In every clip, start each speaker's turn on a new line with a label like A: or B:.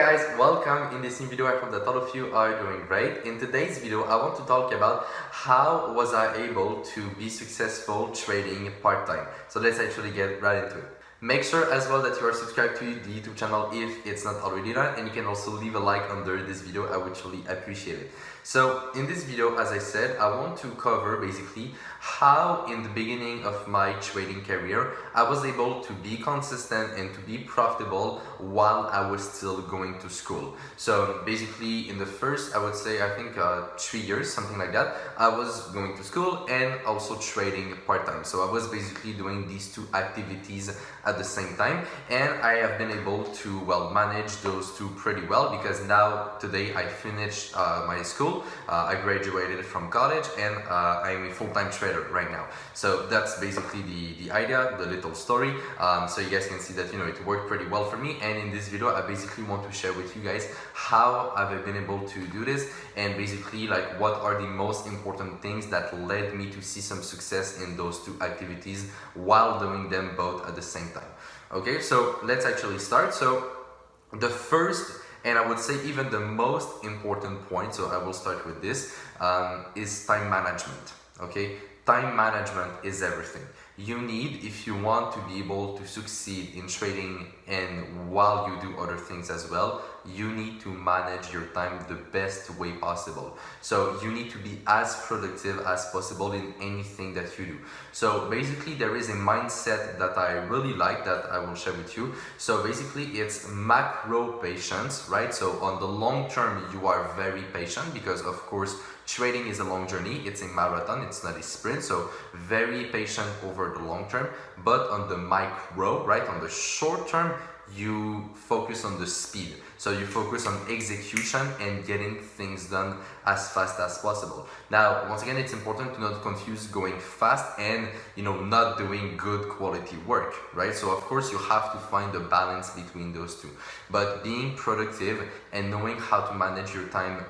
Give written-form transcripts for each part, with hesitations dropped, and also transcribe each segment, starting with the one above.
A: Guys, welcome in this new video. I hope that all of you are doing great. In today's video, I want to talk about how was I able to be successful trading part-time. So let's actually get right into it. Make sure as well that you are subscribed to the YouTube channel if it's not already done, and you can also leave a like under this video. I would truly appreciate it. So in this video, as I said, I want to cover basically how in the beginning of my trading career I was able to be consistent and to be profitable while I was still going to school. So basically in the first, I would say, I think 3 years, something like that, I was going to school and also trading part-time. So I was basically doing these two activities at the same time, and I have been able to manage those two pretty well, because now today I finished my school. I graduated from college, and I'm a full-time trader right now. So that's basically the idea, the little story. So you guys can see that it worked pretty well for me, and in this video I basically want to share with you guys how I've been able to do this, and basically like what are the most important things that led me to see some success in those two activities while doing them both at the same time. Okay, so let's actually start. So the first, and I would say even the most important point, so I will start with this, is time management. Okay, time management is everything. You need, if you want to be able to succeed in trading and while you do other things as well, you need to manage your time the best way possible. So you need to be as productive as possible in anything that you do. So basically there is a mindset that I really like that I will share with you. So basically it's macro patience, right? So on the long term you are very patient, because of course trading is a long journey, it's a marathon, it's not a sprint, so very patient over the long term. But on the micro, right, on the short term, you focus on the speed. So you focus on execution and getting things done as fast as possible. Now, once again, it's important to not confuse going fast and not doing good quality work, right? So of course you have to find the balance between those two. But being productive and knowing how to manage your time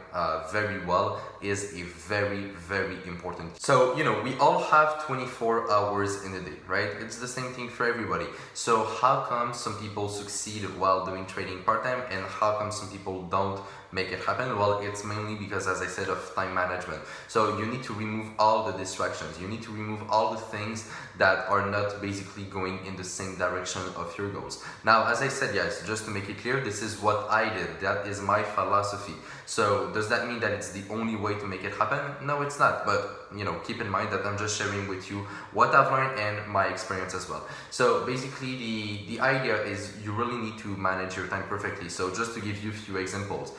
A: very well is a very, very important. So we all have 24 hours in a day, right? It's the same thing for everybody. So how come some people succeed while doing trading part-time, and how come some people don't make it happen? Well, it's mainly because, as I said, of time management. So you need to remove all the distractions. You need to remove all the things that are not basically going in the same direction of your goals. Now, as I said, yes, just to make it clear, this is what I did. That is my philosophy. So does that mean that it's the only way to make it happen? No, it's not. But keep in mind that I'm just sharing with you what I've learned and my experience as well. So basically the idea is you really need to manage your time perfectly. So just to give you a few examples,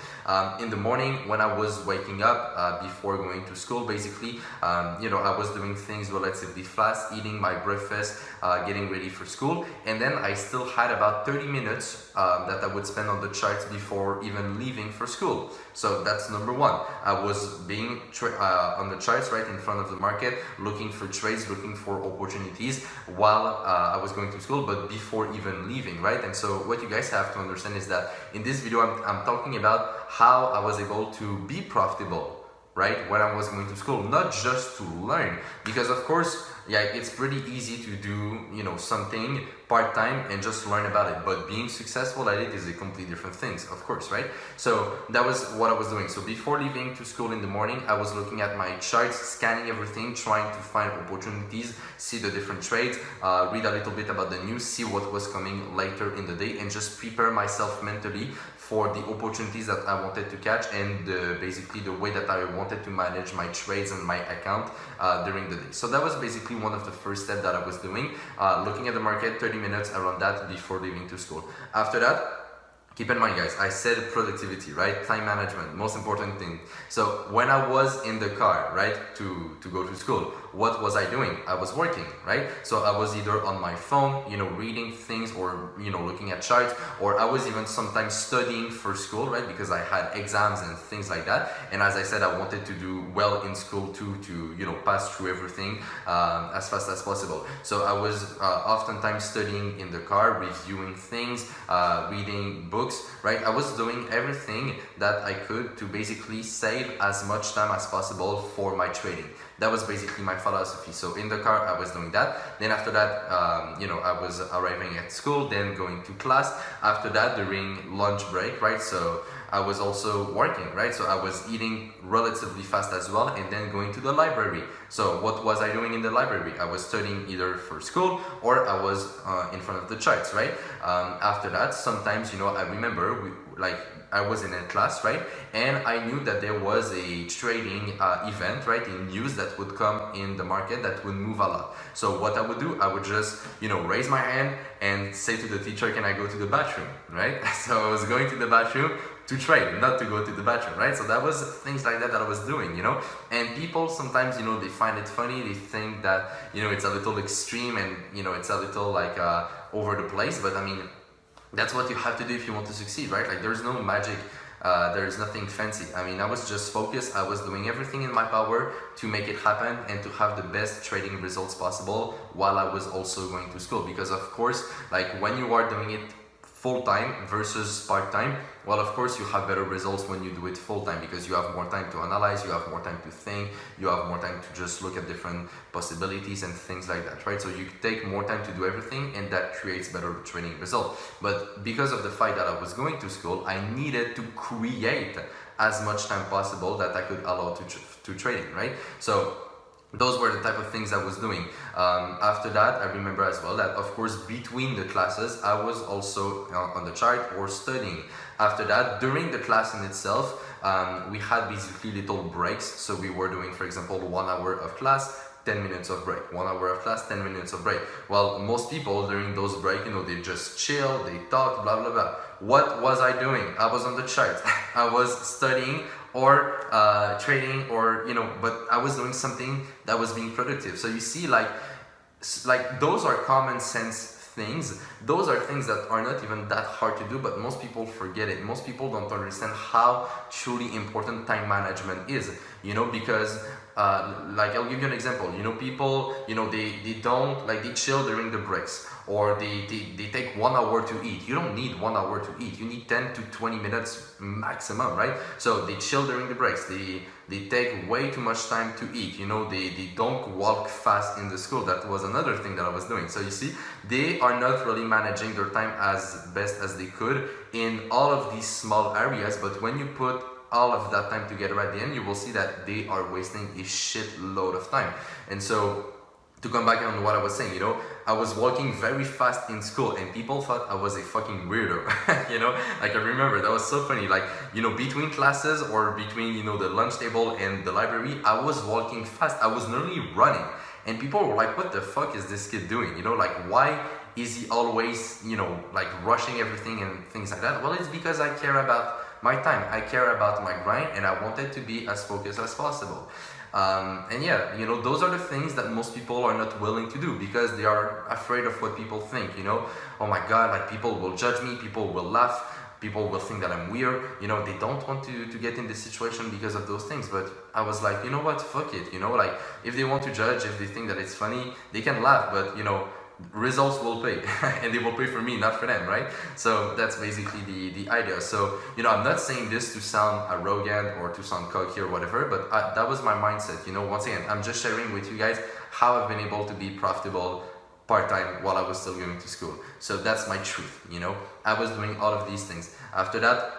A: in the morning when I was waking up before going to school, basically I was doing things relatively fast, eating my breakfast, getting ready for school, and then I still had about 30 minutes that I would spend on the charts before even leaving for school. So that's number one. I was being on the charts right in front of the market, looking for trades, looking for opportunities while I was going to school, but before even leaving, right? And so what you guys have to understand is that in this video I'm talking about how I was able to be profitable, right, when I was going to school, not just to learn, because of course, yeah, it's pretty easy to do something part-time and just learn about it, but being successful at it is a completely different thing, of course, right? So that was what I was doing. So before leaving to school in the morning, I was looking at my charts, scanning everything, trying to find opportunities, see the different trades, read a little bit about the news, see what was coming later in the day, and just prepare myself mentally for the opportunities that I wanted to catch, and basically the way that I wanted to manage my trades and my account during the day. So that was basically one of the first steps that I was doing, looking at the market, 30 minutes around that before leaving to school. After that, keep in mind, guys, I said productivity, right? Time management, most important thing. So when I was in the car, right, to go to school, what was I doing? I was working, right? So I was either on my phone, reading things, or, looking at charts, or I was even sometimes studying for school, right? Because I had exams and things like that. And as I said, I wanted to do well in school too, to, pass through everything as fast as possible. So I was oftentimes studying in the car, reviewing things, reading books, books, right? I was doing everything that I could to basically save as much time as possible for my trading. That was basically my philosophy. So in the car, I was doing that. Then after that, I was arriving at school, then going to class. After that, during lunch break, right? So I was also working, right? So I was eating relatively fast as well, and then going to the library. So what was I doing in the library? I was studying either for school or I was in front of the charts, right? After that, sometimes, I remember I was in a class, right? And I knew that there was a trading event, right, in news that would come in the market that would move a lot. So what I would do, I would just, raise my hand and say to the teacher, can I go to the bathroom, right? So I was going to the bathroom to trade, not to go to the bathroom, right? So that was things like that I was doing, And people sometimes, they find it funny. They think that, it's a little extreme and, it's a little like over the place. But I mean, that's what you have to do if you want to succeed, right? Like there's no magic, there's nothing fancy. I mean, I was just focused. I was doing everything in my power to make it happen and to have the best trading results possible while I was also going to school. Because of course, like when you are doing it full-time versus part-time, well, of course you have better results when you do it full-time because you have more time to analyze, you have more time to think, you have more time to just look at different possibilities and things like that, right? So you take more time to do everything and that creates better trading results. But because of the fact that I was going to school, I needed to create as much time possible that I could allow to trading, right? So those were the type of things I was doing. After that, I remember as well that, of course, between the classes, I was also on the chart or studying. After that, during the class in itself, we had basically little breaks. So we were doing, for example, 1 hour of class, 10 minutes of break, 1 hour of class, 10 minutes of break. Well, most people during those breaks, they just chill, they talk, blah, blah, blah. What was I doing? I was on the chart. I was studying or trading or, but I was doing something that was being productive. So you see, like those are common sense things. Those are things that are not even that hard to do, but most people forget it. Most people don't understand how truly important time management is, because I'll give you an example. People, they don't, they chill during the breaks, or they take 1 hour to eat. You don't need 1 hour to eat. You need 10 to 20 minutes maximum, right? So they chill during the breaks. They take way too much time to eat. They don't walk fast in the school. That was another thing that I was doing. So you see, they are not really managing their time as best as they could in all of these small areas. But when you put all of that time together at the end, you will see that they are wasting a shitload of time. And so to come back on what I was saying, I was walking very fast in school and people thought I was a fucking weirdo. I remember that was so funny. Between classes or between, the lunch table and the library, I was walking fast. I was nearly running. And people were like, what the fuck is this kid doing? Why is he always, rushing everything and things like that? Well, it's because I care about my time. I care about my grind and I wanted to be as focused as possible. And yeah, those are the things that most people are not willing to do because they are afraid of what people think, oh my God, people will judge me, people will laugh, people will think that I'm weird, they don't want to get in this situation because of those things. But I was like, you know what, fuck it, if they want to judge, if they think that it's funny, they can laugh, but results will pay and they will pay for me, not for them, right? So that's basically the idea. So I'm not saying this to sound arrogant or to sound cocky or whatever, but that was my mindset. Once again, I'm just sharing with you guys how I've been able to be profitable part-time while I was still going to school. So that's my truth. I was doing all of these things. After that,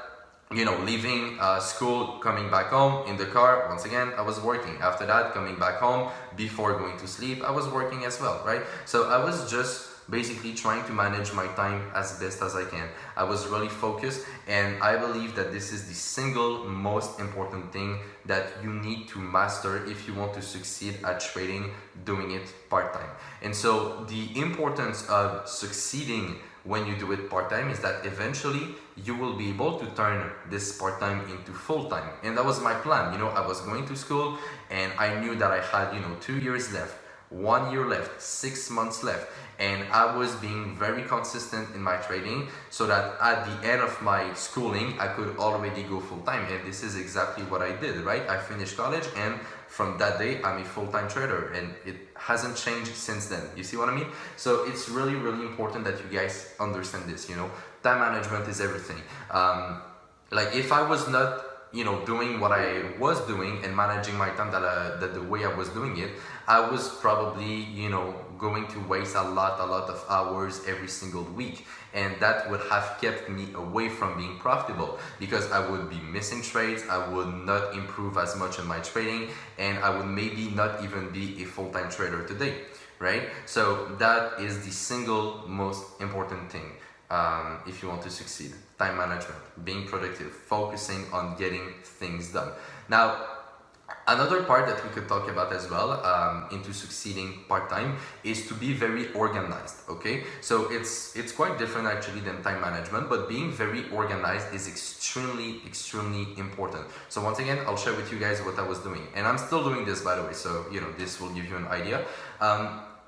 A: leaving school, coming back home in the car, once again, I was working. After that, coming back home, before going to sleep, I was working as well, right? So I was just basically trying to manage my time as best as I can. I was really focused, and I believe that this is the single most important thing that you need to master if you want to succeed at trading, doing it part-time. And so the importance of succeeding when you do it part-time is that eventually you will be able to turn this part-time into full-time. And that was my plan. I was going to school and I knew that I had 2 years left, 1 year left, 6 months left, and I was being very consistent in my trading so that at the end of my schooling I could already go full-time. And this is exactly what I did, right? I finished college and from that day I'm a full-time trader, and it hasn't changed since then. You see what I mean? So it's really, really important that you guys understand this. time management is everything. Like if I was not doing what I was doing and managing my time that the way I was doing it, I was probably going to waste a lot of hours every single week, and that would have kept me away from being profitable, because I would be missing trades, I would not improve as much in my trading, and I would maybe not even be a full-time trader today, right? So that is the single most important thing. If you want to succeed, time management, being productive, focusing on getting things done. Now, another part that we could talk about as well into succeeding part-time is to be very organized, okay? So it's quite different actually than time management, but being very organized is extremely important. So once again, I'll share with you guys what I was doing, and I'm still doing this, by the way, so this will give you an idea.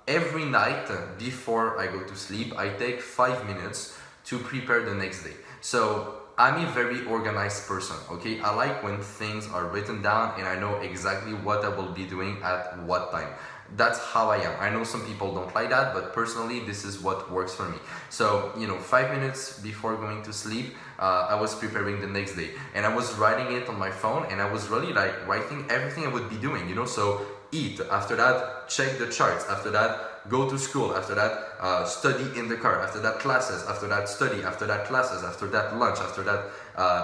A: Every night before I go to sleep, I take 5 minutes to prepare the next day. So I'm a very organized person, okay? I like when things are written down and I know exactly what I will be doing at what time. That's how I am. I know some people don't like that, but personally, this is what works for me. So, 5 minutes before going to sleep, I was preparing the next day, and I was writing it on my phone, and I was really like writing everything I would be doing, so eat, after that, check the charts, after that, go to school, after that, study in the car, after that, classes, after that, study, after that, classes, after that, lunch, after that,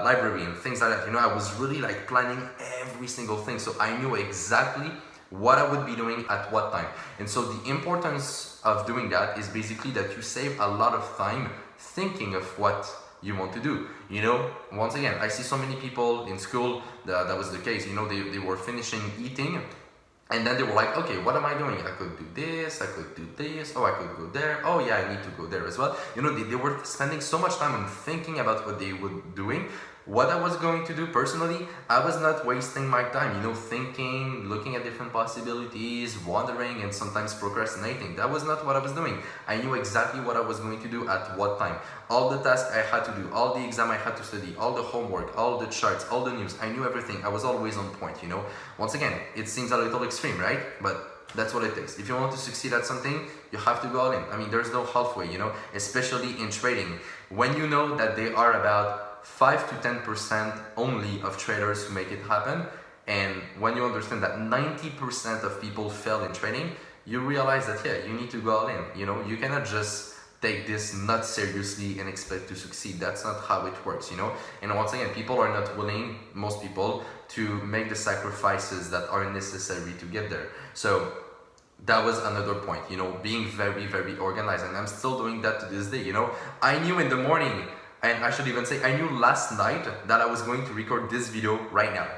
A: library, and things like that. I was really like planning every single thing, so I knew exactly what I would be doing at what time. And so the importance of doing that is basically that you save a lot of time thinking of what you want to do. Once again, I see so many people in school that was the case. They were finishing eating, and then they were like, okay, what am I doing? I could do this, I could do this, oh, I could go there, oh yeah, I need to go there as well. They were spending so much time on thinking about what they were doing. What I was going to do personally, I was not wasting my time, thinking, looking at different possibilities, wondering, and sometimes procrastinating. That was not what I was doing. I knew exactly what I was going to do at what time. All the tasks I had to do, all the exam I had to study, all the homework, all the charts, all the news, I knew everything. I was always on point, Once again, it seems a little extreme, right? But that's what it takes. If you want to succeed at something, you have to go all in. I mean, there's no halfway, especially in trading. When you know that they are about 5 to 10% only of traders who make it happen, and when you understand that 90% of people fail in trading, you realize that you need to go all in. You cannot just take this not seriously and expect to succeed. That's not how it works, And once again, people are not willing, most people, to make the sacrifices that are necessary to get there. So that was another point, being very, very organized, and I'm still doing that to this day. I knew in the morning, and I should even say, I knew last night that I was going to record this video right now,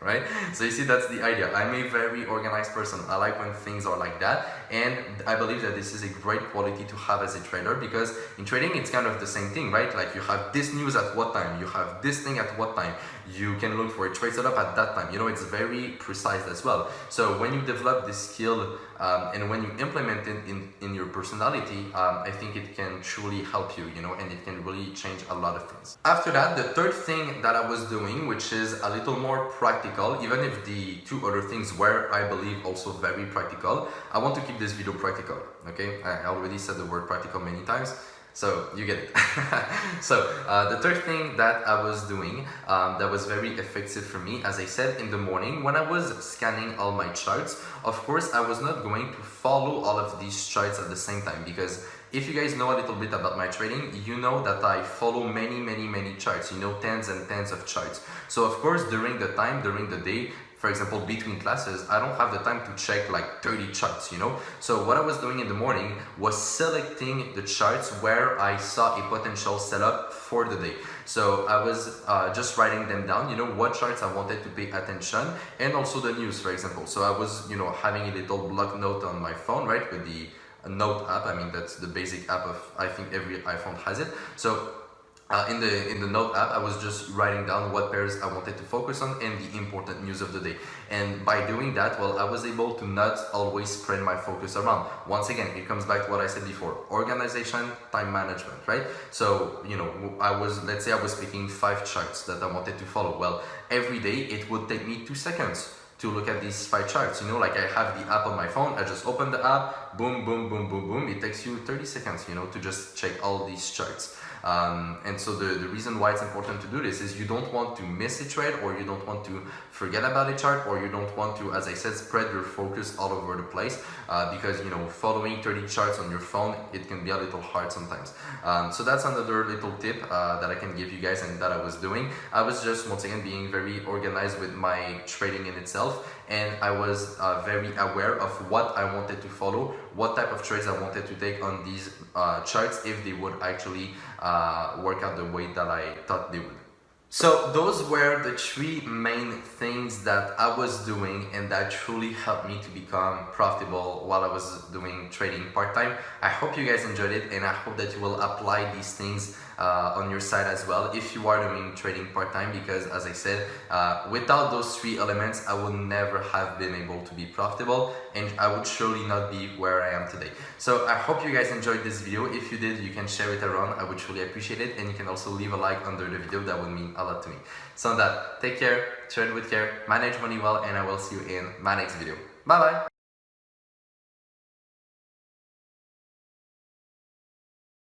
A: right? So you see, that's the idea. I'm a very organized person. I like when things are like that, and I believe that this is a great quality to have as a trader, because in trading, it's kind of the same thing, right? Like you have this news at what time, you have this thing at what time, you can look for a trade setup at that time. It's very precise as well. So when you develop this skill and when you implement it in your personality, I think it can truly help you, and it can really change a lot of things. After that, the third thing that I was doing, which is a little more practical, even if the two other things were, I believe, also very practical, I want to keep this video practical, okay? I already said the word practical many times, so you get it. So the third thing that I was doing that was very effective for me, as I said, in the morning when I was scanning all my charts, of course I was not going to follow all of these charts at the same time, because if you guys know a little bit about my trading, you know that I follow many charts, tens and tens of charts. So of course, during the day, for example, between classes, I don't have the time to check like 30 charts, So what I was doing in the morning was selecting the charts where I saw a potential setup for the day. So I was just writing them down, what charts I wanted to pay attention, and also the news, for example. So I was, having a little block note on my phone, right, with the note app. I mean, that's the basic app of, I think every iPhone has it. So in the note app, I was just writing down what pairs I wanted to focus on and the important news of the day. And by doing that, well, I was able to not always spread my focus around. Once again, it comes back to what I said before: organization, time management, right? So, let's say I was picking 5 charts that I wanted to follow. Well, every day it would take me 2 seconds to look at these 5 charts. Like I have the app on my phone, I just open the app, boom, boom, boom, boom, boom. It takes you 30 seconds, to just check all these charts. And so the reason why it's important to do this is you don't want to miss a trade, or you don't want to forget about a chart, or you don't want to, as I said, spread your focus all over the place, because following 30 charts on your phone, it can be a little hard sometimes. So that's another little tip that I can give you guys and that I was doing. I was just once again being very organized with my trading in itself, and I was very aware of what I wanted to follow, what type of trades I wanted to take on these charts, if they would actually work out the way that I thought they would. So those were the three main things that I was doing and that truly helped me to become profitable while I was doing trading part-time. I hope you guys enjoyed it, and I hope that you will apply these things on your side as well if you are doing trading part-time, because as I said, without those three elements, I would never have been able to be profitable, and I would surely not be where I am today. So I hope you guys enjoyed this video. If you did, you can share it around. I would truly appreciate it, and you can also leave a like under the video. That would mean a lot to me. So on that, take care, trade with care, manage money well, and I will see you in my next video. Bye bye.